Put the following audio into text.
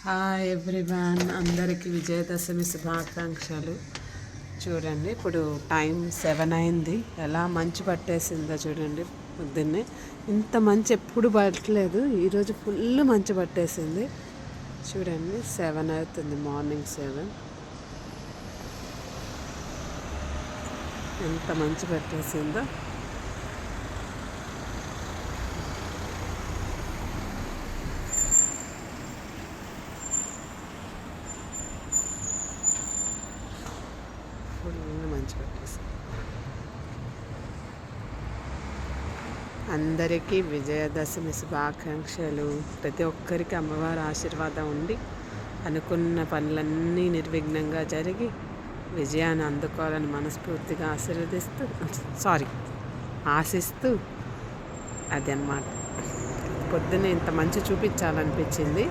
Hi everyone, అందరికీ విజయదశమి శుభాకాంక్షలు. చూడండి, ఇప్పుడు టైం 7 అయింది. ఎలా మంచు పట్టేసిందో చూడండి. పొద్దున్నే ఇంత మంచు ఎప్పుడు పట్టలేదు, ఈరోజు ఫుల్ మంచు పట్టేసింది. చూడండి, 7 అవుతుంది, మార్నింగ్ 7. ఎంత మంచు పట్టేసిందో. ఫుల్ మంచి పట్టేసి అందరికీ విజయదశమి శుభాకాంక్షలు. ప్రతి ఒక్కరికి అమ్మవారి ఆశీర్వాదం ఉండి అనుకున్న పనులన్నీ నిర్విఘ్నంగా జరిగి విజయాన్ని అందుకోవాలని మనస్ఫూర్తిగా ఆశిస్తూ అది అన్నమాట. పొద్దున్నే ఇంత మంచి చూపించాలనిపించింది.